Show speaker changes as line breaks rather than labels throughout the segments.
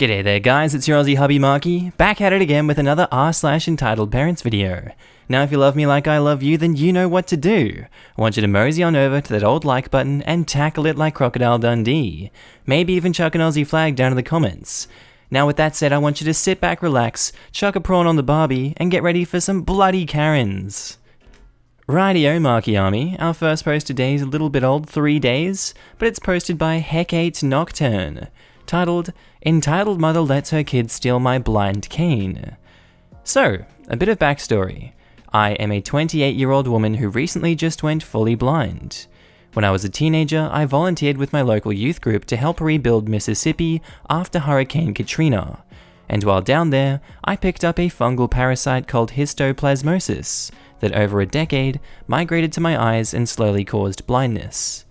G'day there guys, it's your Aussie Hubby Markee, back at it again with another r/EntitledParents video. Now if you love me like I love you, then you know what to do. I want you to mosey on over to that old like button and tackle it like Crocodile Dundee. Maybe even chuck an Aussie flag down in the comments. Now with that said, I want you to sit back, relax, chuck a prawn on the barbie, and get ready for some bloody Karens. Rightio Markee Army, our first post today is a little bit old, 3 days, but it's posted by Hecate Nocturne, titled, Entitled Mother Lets Her Kid Steal My Blind Cane. So, a bit of backstory. I am a 28-year-old woman who recently just went fully blind. When I was a teenager, I volunteered with my local youth group to help rebuild Mississippi after Hurricane Katrina. And while down there, I picked up a fungal parasite called histoplasmosis that over a decade migrated to my eyes and slowly caused blindness.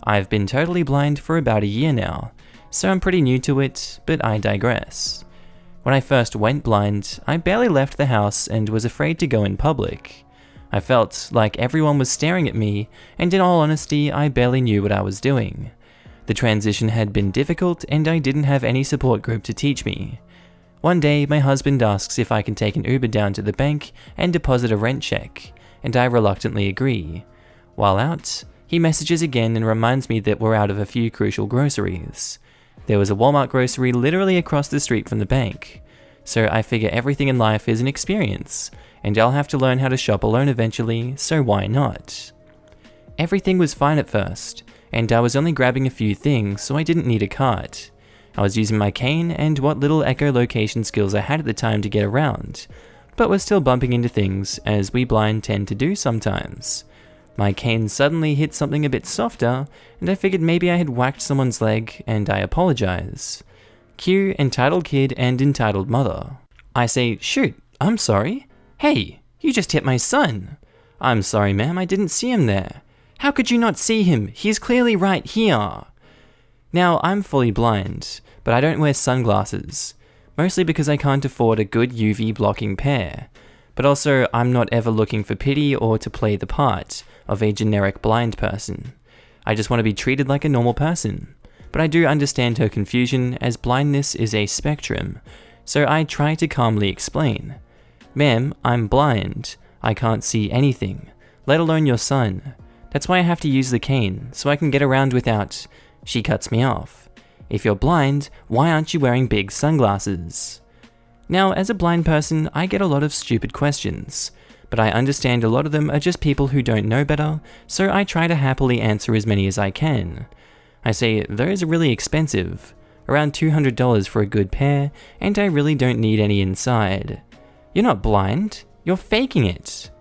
I've been totally blind for about a year now, so I'm pretty new to it, but I digress. When I first went blind, I barely left the house and was afraid to go in public. I felt like everyone was staring at me, and in all honesty, I barely knew what I was doing. The transition had been difficult, and I didn't have any support group to teach me. One day, my husband asks if I can take an Uber down to the bank and deposit a rent check, and I reluctantly agree. While out, he messages again and reminds me that we're out of a few crucial groceries. There was a Walmart grocery literally across the street from the bank, so I figure everything in life is an experience, and I'll have to learn how to shop alone eventually, so why not? Everything was fine at first, and I was only grabbing a few things, so I didn't need a cart. I was using my cane and what little echolocation skills I had at the time to get around, but was still bumping into things, as we blind tend to do sometimes. My cane suddenly hit something a bit softer, and I figured maybe I had whacked someone's leg, and I apologize. Cue entitled kid and entitled mother. I say, shoot, I'm sorry. Hey, you just hit my son. I'm sorry ma'am, I didn't see him there. How could you not see him? He's clearly right here. Now, I'm fully blind, but I don't wear sunglasses, mostly because I can't afford a good UV blocking pair. But also, I'm not ever looking for pity or to play the part of a generic blind person. I just want to be treated like a normal person. But I do understand her confusion, as blindness is a spectrum, so I try to calmly explain. Ma'am, I'm blind. I can't see anything, let alone your son. That's why I have to use the cane, so I can get around without... She cuts me off. If you're blind, why aren't you wearing big sunglasses? Now, as a blind person, I get a lot of stupid questions, but I understand a lot of them are just people who don't know better, so I try to happily answer as many as I can. I say, those are really expensive, around $200 for a good pair, and I really don't need any inside. You're not blind, you're faking it.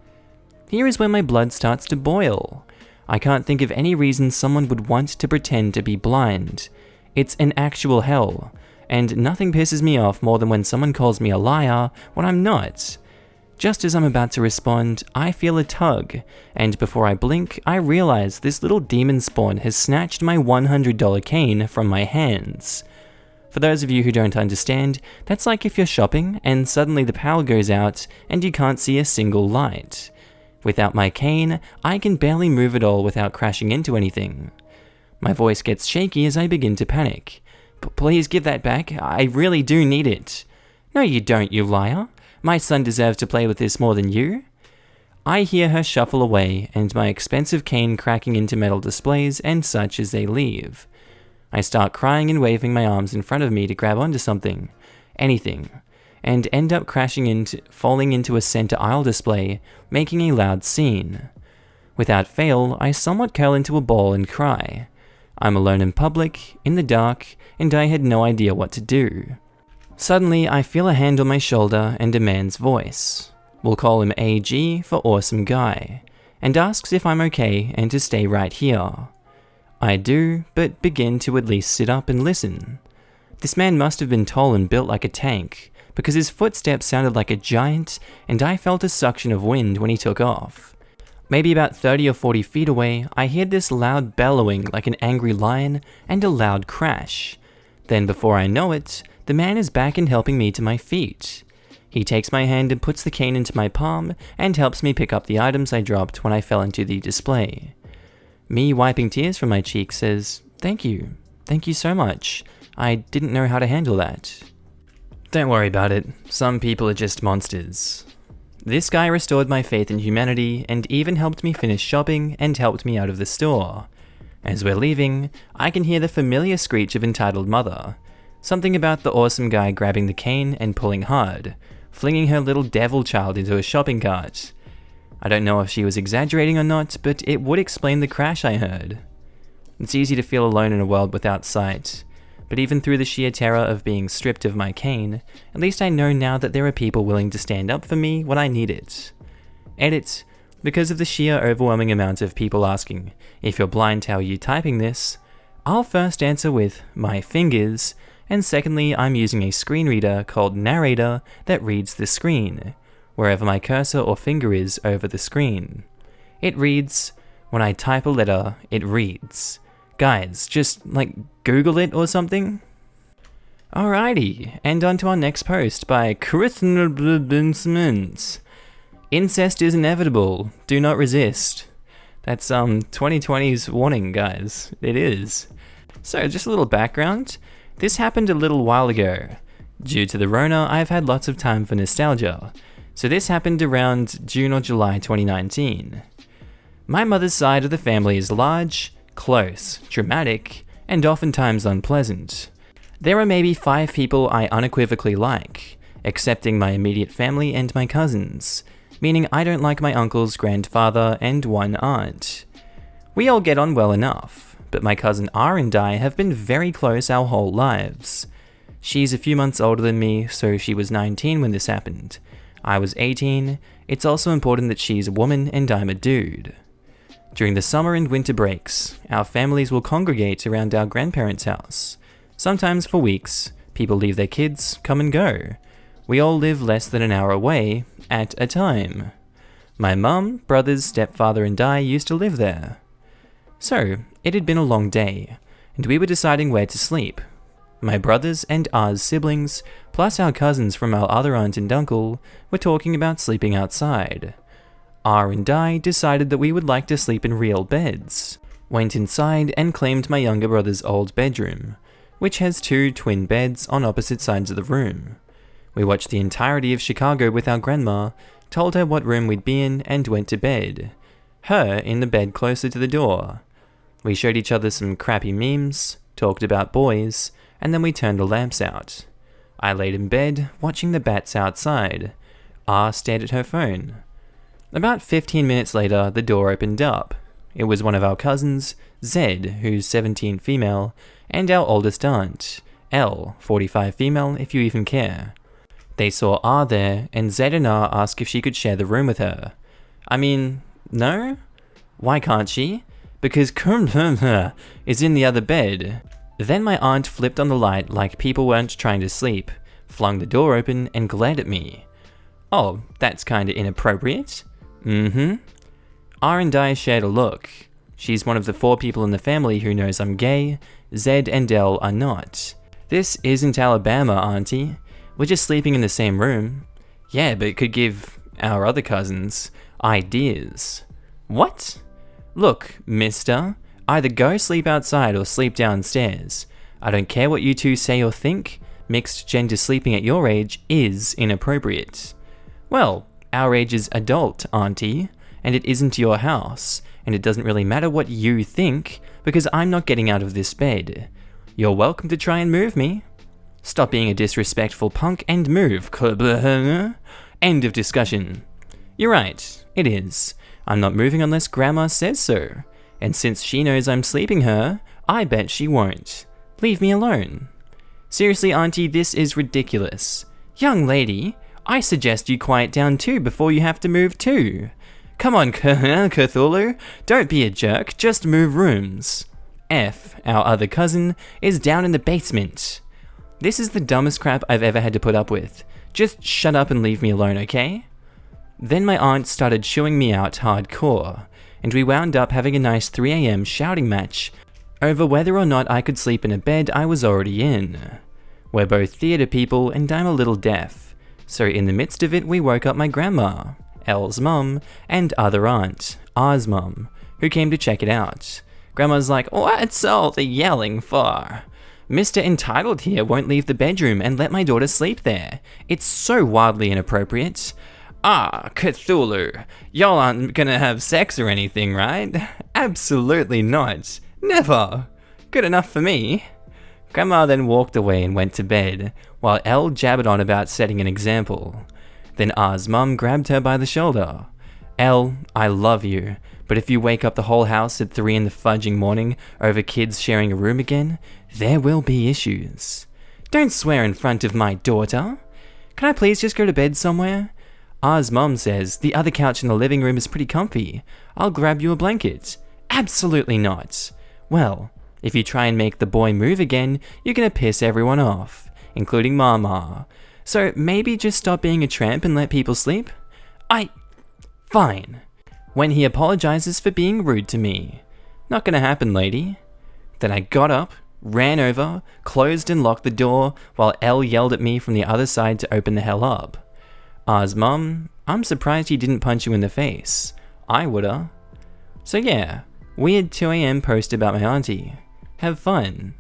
Here is where my blood starts to boil. I can't think of any reason someone would want to pretend to be blind. It's an actual hell. And nothing pisses me off more than when someone calls me a liar when I'm not. Just as I'm about to respond, I feel a tug, and before I blink, I realize this little demon spawn has snatched my $100 cane from my hands. For those of you who don't understand, that's like if you're shopping and suddenly the power goes out and you can't see a single light. Without my cane, I can barely move at all without crashing into anything. My voice gets shaky as I begin to panic. Please give that back, I really do need it. No you don't, you liar. My son deserves to play with this more than you. I hear her shuffle away and my expensive cane cracking into metal displays and such as they leave. I start crying and waving my arms in front of me to grab onto something, anything, and end up falling into a center aisle display, making a loud scene. Without fail, I somewhat curl into a ball and cry. I'm alone in public, in the dark, and I had no idea what to do. Suddenly, I feel a hand on my shoulder and a man's voice. We'll call him AG for awesome guy, and asks if I'm okay and to stay right here. I do, but begin to at least sit up and listen. This man must have been tall and built like a tank, because his footsteps sounded like a giant, and I felt a suction of wind when he took off. Maybe about 30 or 40 feet away, I heard this loud bellowing like an angry lion and a loud crash. Then before I know it, the man is back and helping me to my feet. He takes my hand and puts the cane into my palm and helps me pick up the items I dropped when I fell into the display. Me wiping tears from my cheeks says, thank you so much. I didn't know how to handle that. Don't worry about it, some people are just monsters. This guy restored my faith in humanity and even helped me finish shopping and helped me out of the store. As we're leaving, I can hear the familiar screech of entitled mother. Something about the awesome guy grabbing the cane and pulling hard, flinging her little devil child into a shopping cart. I don't know if she was exaggerating or not, but it would explain the crash I heard. It's easy to feel alone in a world without sight, but even through the sheer terror of being stripped of my cane, at least I know now that there are people willing to stand up for me when I need it. Edit. Because of the sheer overwhelming amount of people asking, if you're blind, how are you typing this? I'll first answer with my fingers, and secondly, I'm using a screen reader called Narrator that reads the screen, wherever my cursor or finger is over the screen. It reads, when I type a letter, it reads. Guys, just Google it or something? Alrighty, and on to our next post by Christmas. Incest is inevitable. Do not resist. That's 2020's warning, guys. It is. So, just a little background. This happened a little while ago. Due to the Rona, I've had lots of time for nostalgia. So this happened around June or July 2019. My mother's side of the family is large, close, dramatic, and oftentimes unpleasant. There are maybe 5 people I unequivocally like, excepting my immediate family and my cousins, meaning I don't like my uncle's grandfather and one aunt. We all get on well enough, but my cousin R and I have been very close our whole lives. She's a few months older than me, so she was 19 when this happened. I was 18. It's also important that she's a woman and I'm a dude. During the summer and winter breaks, our families will congregate around our grandparents' house. Sometimes for weeks, people leave their kids, come and go. We all live less than an hour away, at a time. My mum, brothers, stepfather and I used to live there. So, it had been a long day, and we were deciding where to sleep. My brothers and ours siblings, plus our cousins from our other aunt and uncle, were talking about sleeping outside. R and I decided that we would like to sleep in real beds. Went inside and claimed my younger brother's old bedroom, which has 2 twin beds on opposite sides of the room. We watched the entirety of Chicago with our grandma, told her what room we'd be in, and went to bed. Her in the bed closer to the door. We showed each other some crappy memes, talked about boys, and then we turned the lamps out. I laid in bed, watching the bats outside. R stared at her phone. About 15 minutes later, the door opened up. It was one of our cousins, Z, who's 17 female, and our oldest aunt, L, 45 female if you even care. They saw R there, and Z and R asked if she could share the room with her. I mean, no? Why can't she? Because is in the other bed. Then my aunt flipped on the light like people weren't trying to sleep, flung the door open, and glared at me. Oh, that's kinda inappropriate. R and I shared a look. She's one of the 4 people in the family who knows I'm gay. Z and L are not. This isn't Alabama, auntie. We're just sleeping in the same room. Yeah, but it could give our other cousins ideas. What? Look, mister, either go sleep outside or sleep downstairs. I don't care what you two say or think, mixed gender sleeping at your age is inappropriate. Well, our age is adult, auntie, and it isn't your house, and it doesn't really matter what you think, because I'm not getting out of this bed. You're welcome to try and move me. Stop being a disrespectful punk and move. End of discussion. You're right, it is. I'm not moving unless Grandma says so. And since she knows I'm sleeping her, I bet she won't. Leave me alone. Seriously, auntie, this is ridiculous. Young lady, I suggest you quiet down too before you have to move too. Come on, Cthulhu, don't be a jerk, just move rooms. F, our other cousin, is down in the basement. This is the dumbest crap I've ever had to put up with. Just shut up and leave me alone, okay? Then my aunt started chewing me out hardcore, and we wound up having a nice 3 AM shouting match over whether or not I could sleep in a bed I was already in. We're both theatre people and I'm a little deaf, so in the midst of it we woke up my grandma, L's mum, and other aunt, R's mum, who came to check it out. Grandma's like, "What's all the yelling for?" Mr. Entitled here won't leave the bedroom and let my daughter sleep there. It's so wildly inappropriate. Ah, Cthulhu, y'all aren't gonna have sex or anything, right? Absolutely not. Never. Good enough for me. Grandma then walked away and went to bed, while Elle jabbered on about setting an example. Then R's mum grabbed her by the shoulder. Elle, I love you, but if you wake up the whole house at 3 in the fudging morning over kids sharing a room again, there will be issues. Don't swear in front of my daughter. Can I please just go to bed somewhere? R's mum says the other couch in the living room is pretty comfy. I'll grab you a blanket. Absolutely not. Well, if you try and make the boy move again, you're gonna piss everyone off, including Mama. So maybe just stop being a tramp and let people sleep? Fine. When he apologizes for being rude to me. Not gonna happen, lady. Then I got up, ran over, closed and locked the door, while Elle yelled at me from the other side to open the hell up. R's mum, I'm surprised he didn't punch you in the face. I woulda. So yeah, weird 2 AM post about my auntie. Have fun.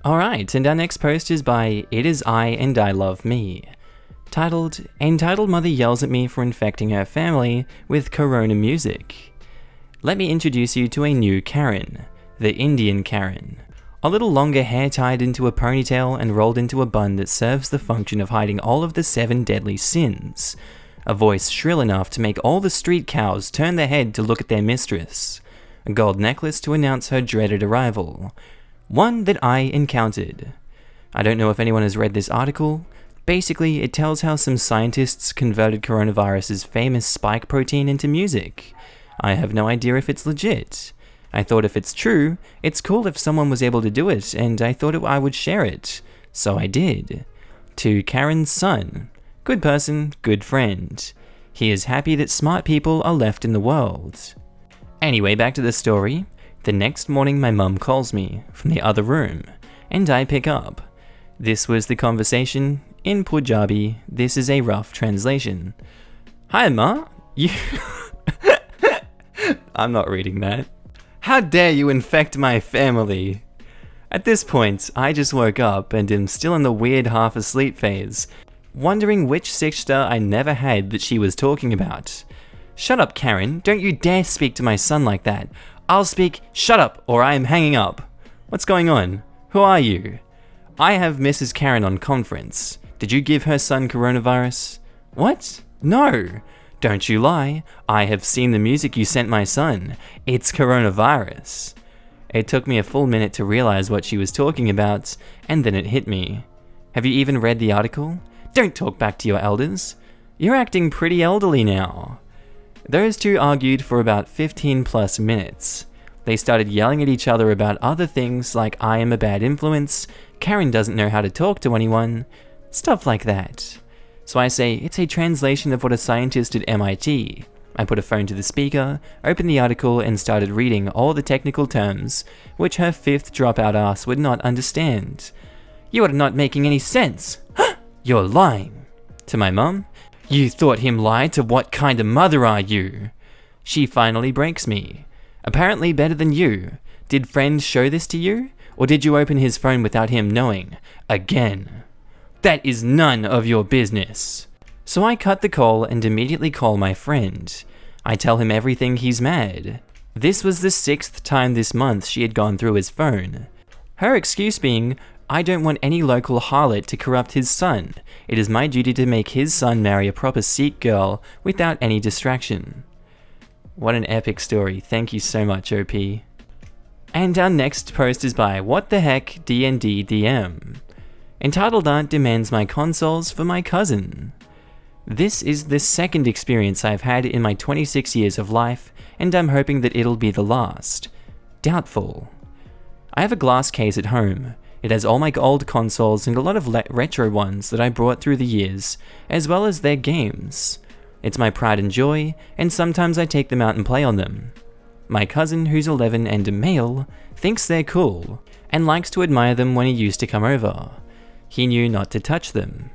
Alright, and our next post is by It Is I and I Love Me. Titled, Entitled Mother Yells at Me for Infecting Her Family with Corona Music. Let me introduce you to a new Karen, the Indian Karen. A little longer hair tied into a ponytail and rolled into a bun that serves the function of hiding all of the 7 deadly sins. A voice shrill enough to make all the street cows turn their head to look at their mistress. A gold necklace to announce her dreaded arrival. One that I encountered. I don't know if anyone has read this article. Basically, it tells how some scientists converted coronavirus's famous spike protein into music. I have no idea if it's legit. I thought if it's true, it's cool if someone was able to do it, and I thought I would share it. So I did. To Karen's son. Good person, good friend. He is happy that smart people are left in the world. Anyway, back to the story. The next morning my mum calls me from the other room, and I pick up. This was the conversation. In Punjabi, this is a rough translation. Hi Ma, you... I'm not reading that. How dare you infect my family? At this point, I just woke up and am still in the weird half asleep phase, wondering which sister I never had that she was talking about. Shut up, Karen, don't you dare speak to my son like that. I'll speak, shut up, or I am hanging up. What's going on? Who are you? I have Mrs. Karen on conference. Did you give her son coronavirus? What? No. Don't you lie. I have seen the music you sent my son. It's coronavirus. It took me a full minute to realize what she was talking about, and then it hit me. Have you even read the article? Don't talk back to your elders. You're acting pretty elderly now. Those two argued for about 15 plus minutes. They started yelling at each other about other things like I am a bad influence, Karen doesn't know how to talk to anyone, stuff like that. So I say, it's a translation of what a scientist at MIT. I put a phone to the speaker, opened the article and started reading all the technical terms, which her 5th dropout ass would not understand. You are not making any sense. You're lying. To my mum, you thought him lied to what kind of mother are you? She finally breaks me. Apparently better than you. Did friends show this to you? Or did you open his phone without him knowing? Again. That is none of your business. So I cut the call and immediately call my friend. I tell him everything he's mad. This was the 6th time this month she had gone through his phone. Her excuse being, I don't want any local harlot to corrupt his son. It is my duty to make his son marry a proper Sikh girl without any distraction. What an epic story. Thank you so much, OP. And our next post is by What the Heck DND DM. Entitled Aunt demands my consoles for my cousin. This is the 2nd experience I've had in my 26 years of life, and I'm hoping that it'll be the last. Doubtful. I have a glass case at home. It has all my old consoles and a lot of retro ones that I brought through the years, as well as their games. It's my pride and joy, and sometimes I take them out and play on them. My cousin, who's 11 and a male, thinks they're cool, and likes to admire them when he used to come over. He knew not to touch them.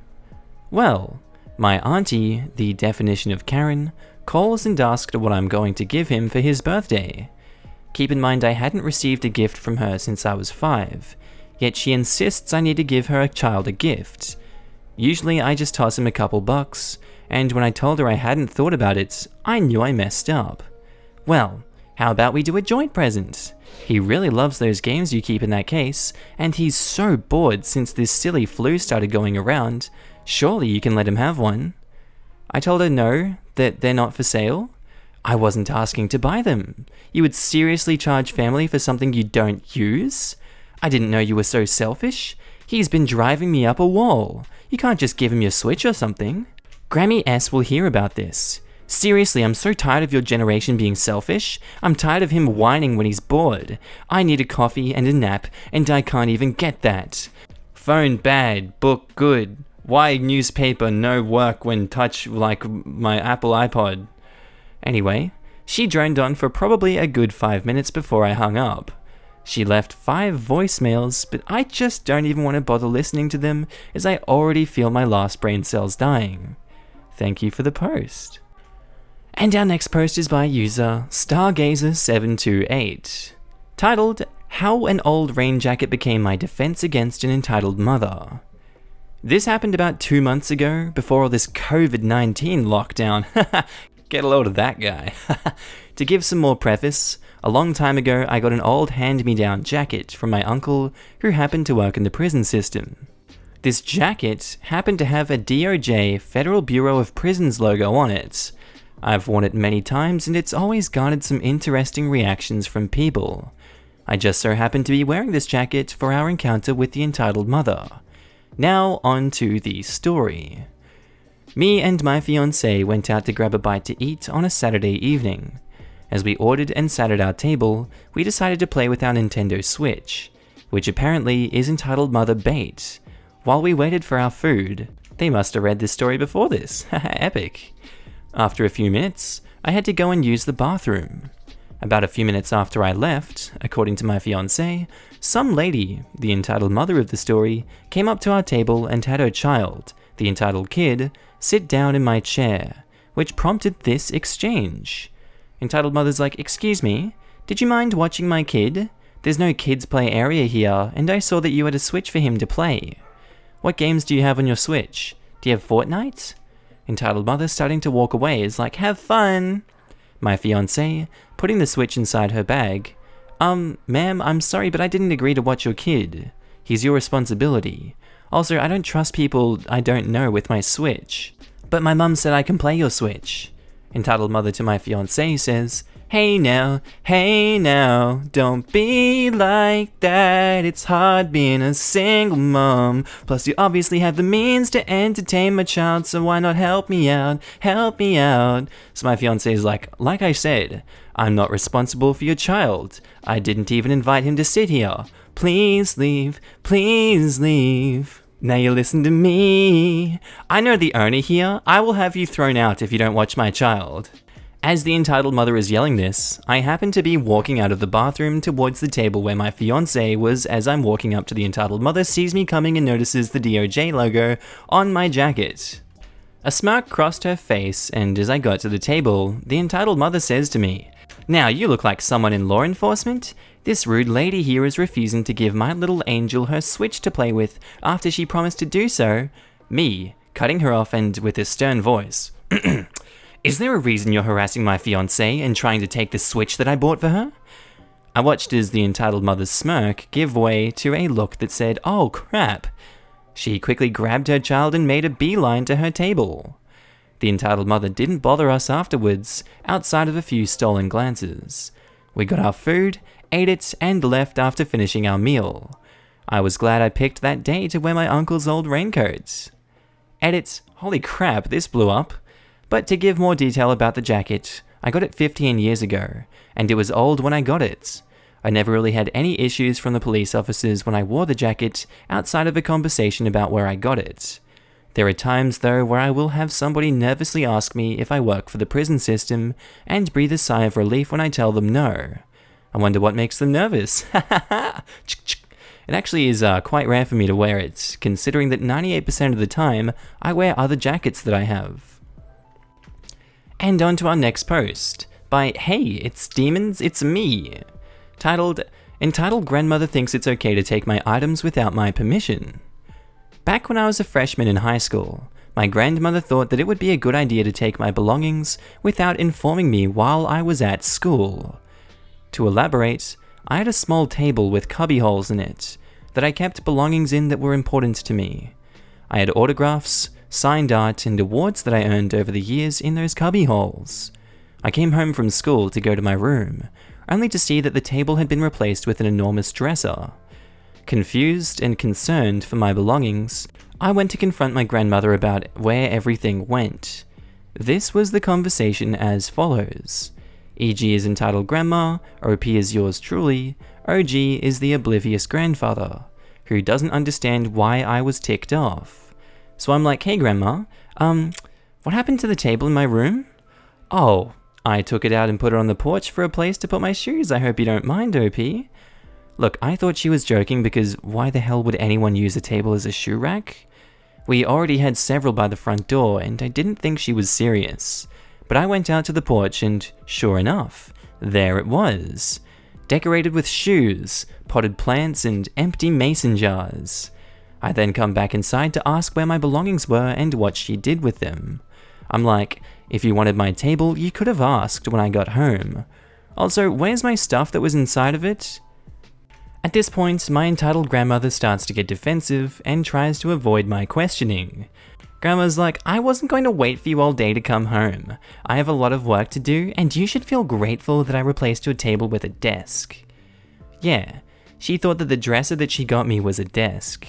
Well, my auntie, the definition of Karen, calls and asks what I'm going to give him for his birthday. Keep in mind I hadn't received a gift from her since I was 5, yet she insists I need to give her child a gift. Usually I just toss him a couple bucks, and when I told her I hadn't thought about it, I knew I messed up. Well, how about we do a joint present? He really loves those games you keep in that case, and he's so bored since this silly flu started going around. Surely you can let him have one. I told her no, that they're not for sale. I wasn't asking to buy them. You would seriously charge family for something you don't use? I didn't know you were so selfish. He's been driving me up a wall. You can't just give him your Switch or something. Grammy S will hear about this. Seriously, I'm so tired of your generation being selfish. I'm tired of him whining when he's bored. I need a coffee and a nap, and I can't even get that. Phone bad, book good. Why newspaper no work when touch like my Apple iPod? Anyway, she droned on for probably a good 5 minutes before I hung up. She left 5 voicemails, but I just don't even want to bother listening to them as I already feel my last brain cells dying. Thank you for the post. And our next post is by user Stargazer728, titled, How an Old Rain Jacket Became My Defense Against an Entitled Mother. This happened about 2 months ago, before all this COVID-19 lockdown. Get a load of that guy. To give some more preface, a long time ago I got an old hand-me-down jacket from my uncle who happened to work in the prison system. This jacket happened to have a DOJ Federal Bureau of Prisons logo on it. I've worn it many times and it's always garnered some interesting reactions from people. I just so happened to be wearing this jacket for our encounter with the entitled mother. Now on to the story. Me and my fiancé went out to grab a bite to eat on a Saturday evening. As we ordered and sat at our table, we decided to play with our Nintendo Switch, which apparently is entitled Mother Bait. While we waited for our food, they must have read this story before this. Epic. After a few minutes, I had to go and use the bathroom. About a few minutes after I left, according to my fiancé, some lady, the entitled mother of the story, came up to our table and had her child, the entitled kid, sit down in my chair, which prompted this exchange. Entitled mother's like, "Excuse me, did you mind watching my kid? There's no kids play area here, and I saw that you had a Switch for him to play. What games do you have on your Switch? Do you have Fortnite?" Entitled mother starting to walk away is like, "Have fun." My fiancé, putting the Switch inside her bag, "Ma'am, I'm sorry, but I didn't agree to watch your kid. He's your responsibility. Also, I don't trust people I don't know with my Switch. But my mum said I can play your Switch." Entitled mother to my fiancé says, hey now, don't be like that. It's hard being a single mom. Plus you obviously have the means to entertain my child, so why not help me out? So my fiancé is like I said, I'm not responsible for your child. I didn't even invite him to sit here. Please leave. Now you listen to me. I know the owner here. I will have you thrown out if you don't watch my child. As the entitled mother is yelling this, I happen to be walking out of the bathroom towards the table where my fiancé was. As I'm walking up to the entitled mother, sees me coming and notices the DOJ logo on my jacket. A smirk crossed her face, and as I got to the table, the entitled mother says to me, "Now you look like someone in law enforcement. This rude lady here is refusing to give my little angel her Switch to play with after she promised to do so." Me, cutting her off and with a stern voice, "Is there a reason you're harassing my fiancé and trying to take the Switch that I bought for her?" I watched as the entitled mother's smirk give way to a look that said, "Oh crap." She quickly grabbed her child and made a beeline to her table. The entitled mother didn't bother us afterwards, outside of a few stolen glances. We got our food, ate it, and left after finishing our meal. I was glad I picked that day to wear my uncle's old raincoat. Edit, holy crap, this blew up. But to give more detail about the jacket, I got it 15 years ago, and it was old when I got it. I never really had any issues from the police officers when I wore the jacket, outside of a conversation about where I got it. There are times though where I will have somebody nervously ask me if I work for the prison system, and breathe a sigh of relief when I tell them no. I wonder what makes them nervous. It actually is quite rare for me to wear it, considering that 98% of the time I wear other jackets that I have. And on to our next post, by Hey, It's Demons, It's Me, titled, Entitled Grandmother Thinks It's Okay to Take My Items Without My Permission. Back when I was a freshman in high school, my grandmother thought that it would be a good idea to take my belongings without informing me while I was at school. To elaborate, I had a small table with cubby holes in it that I kept belongings in that were important to me. I had autographs, signed art, and awards that I earned over the years in those cubby holes. I came home from school to go to my room, only to see that the table had been replaced with an enormous dresser. Confused and concerned for my belongings, I went to confront my grandmother about where everything went. This was the conversation as follows. EG is entitled Grandma, OP is yours truly, OG is the oblivious grandfather, who doesn't understand why I was ticked off. So I'm like, hey Grandma, what happened to the table in my room? Oh, I took it out and put it on the porch for a place to put my shoes. I hope you don't mind, OP. Look, I thought she was joking because why the hell would anyone use a table as a shoe rack? We already had several by the front door and I didn't think she was serious. But I went out to the porch and, sure enough, there it was. Decorated with shoes, potted plants, and empty mason jars. I then come back inside to ask where my belongings were and what she did with them. I'm like, if you wanted my table, you could have asked when I got home. Also, where's my stuff that was inside of it? At this point, my entitled grandmother starts to get defensive and tries to avoid my questioning. Grandma's like, I wasn't going to wait for you all day to come home. I have a lot of work to do, and you should feel grateful that I replaced your table with a desk. Yeah, she thought that the dresser that she got me was a desk.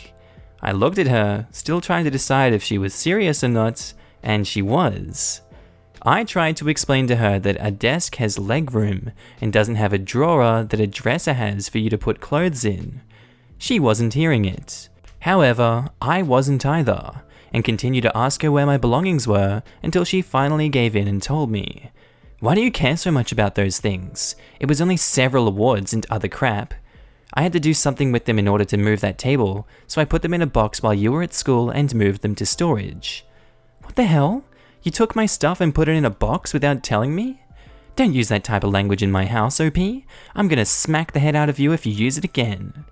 I looked at her, still trying to decide if she was serious or not, and she was. I tried to explain to her that a desk has legroom and doesn't have a drawer that a dresser has for you to put clothes in. She wasn't hearing it. However, I wasn't either, and continued to ask her where my belongings were until she finally gave in and told me. Why do you care so much about those things? It was only several awards and other crap. I had to do something with them in order to move that table, so I put them in a box while you were at school and moved them to storage. What the hell? You took my stuff and put it in a box without telling me? Don't use that type of language in my house, OP. I'm gonna smack the head out of you if you use it again.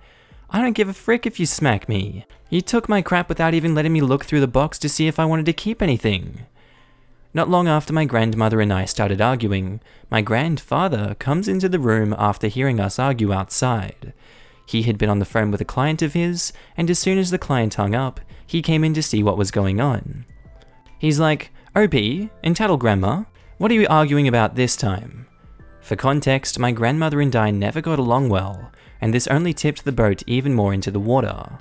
I don't give a frick if you smack me. You took my crap without even letting me look through the box to see if I wanted to keep anything. Not long after my grandmother and I started arguing, my grandfather comes into the room after hearing us argue outside. He had been on the phone with a client of his, and as soon as the client hung up, he came in to see what was going on. He's like, OP, entitled Grandma, what are you arguing about this time? For context, my grandmother and I never got along well, and this only tipped the boat even more into the water.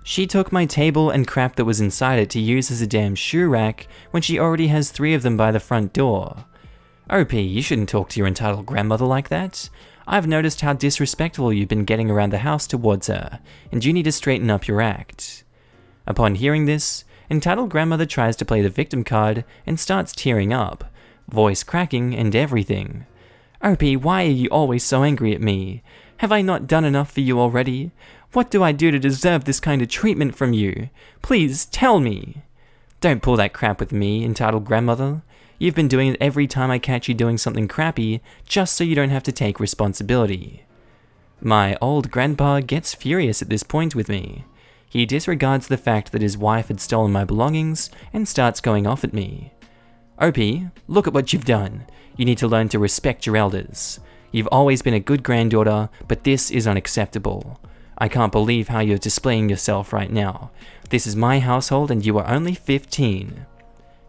She took my table and crap that was inside it to use as a damn shoe rack when she already has 3 of them by the front door. OP, you shouldn't talk to your entitled grandmother like that. I've noticed how disrespectful you've been getting around the house towards her, and you need to straighten up your act. Upon hearing this, entitled grandmother tries to play the victim card and starts tearing up, voice cracking and everything. OP, why are you always so angry at me? Have I not done enough for you already? What do I do to deserve this kind of treatment from you? Please tell me. Don't pull that crap with me, entitled grandmother. You've been doing it every time I catch you doing something crappy, just so you don't have to take responsibility. My old grandpa gets furious at this point with me. He disregards the fact that his wife had stolen my belongings and starts going off at me. OP, look at what you've done. You need to learn to respect your elders. You've always been a good granddaughter, but this is unacceptable. I can't believe how you're displaying yourself right now. This is my household and you are only 15.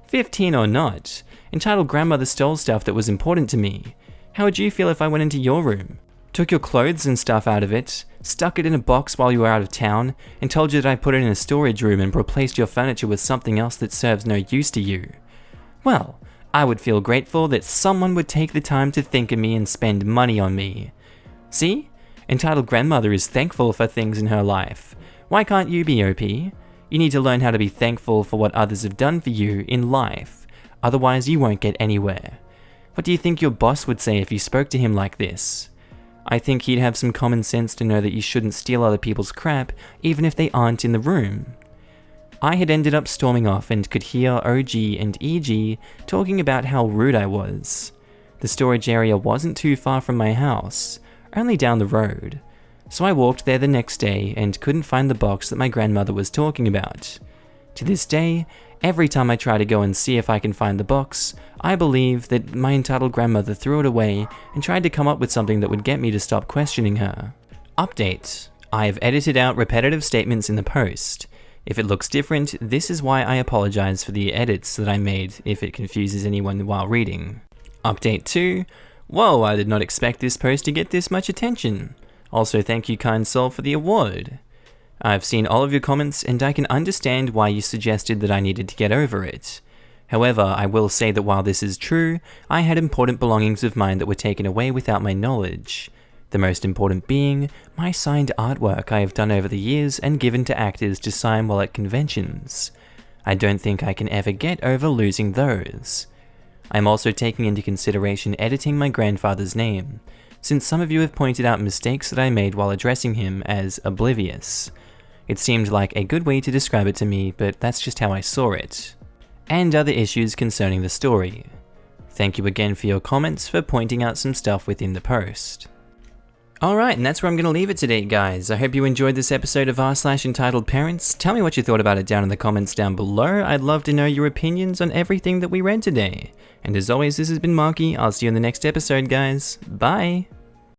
15 or not, entitled grandmother stole stuff that was important to me. How would you feel if I went into your room, took your clothes and stuff out of it, stuck it in a box while you were out of town, and told you that I put it in a storage room and replaced your furniture with something else that serves no use to you? Well, I would feel grateful that someone would take the time to think of me and spend money on me. See? Entitled grandmother is thankful for things in her life. Why can't you be, OP? You need to learn how to be thankful for what others have done for you in life. Otherwise, you won't get anywhere. What do you think your boss would say if you spoke to him like this? I think he'd have some common sense to know that you shouldn't steal other people's crap, even if they aren't in the room. I had ended up storming off and could hear OG and EG talking about how rude I was. The storage area wasn't too far from my house, only down the road. So I walked there the next day and couldn't find the box that my grandmother was talking about. To this day, every time I try to go and see if I can find the box, I believe that my entitled grandmother threw it away and tried to come up with something that would get me to stop questioning her. Update: I have edited out repetitive statements in the post. If it looks different, this is why I apologize for the edits that I made if it confuses anyone while reading. Update 2: whoa, I did not expect this post to get this much attention. Also, thank you, kind soul, for the award. I've seen all of your comments and I can understand why you suggested that I needed to get over it. However, I will say that while this is true, I had important belongings of mine that were taken away without my knowledge. The most important being my signed artwork I have done over the years and given to actors to sign while at conventions. I don't think I can ever get over losing those. I'm also taking into consideration editing my grandfather's name, since some of you have pointed out mistakes that I made while addressing him as oblivious. It seemed like a good way to describe it to me, but that's just how I saw it. And other issues concerning the story. Thank you again for your comments for pointing out some stuff within the post. Alright, and that's where I'm going to leave it today, guys. I hope you enjoyed this episode of r/EntitledParents. Tell me what you thought about it down in the comments down below. I'd love to know your opinions on everything that we read today. And as always, this has been Markee. I'll see you in the next episode, guys. Bye!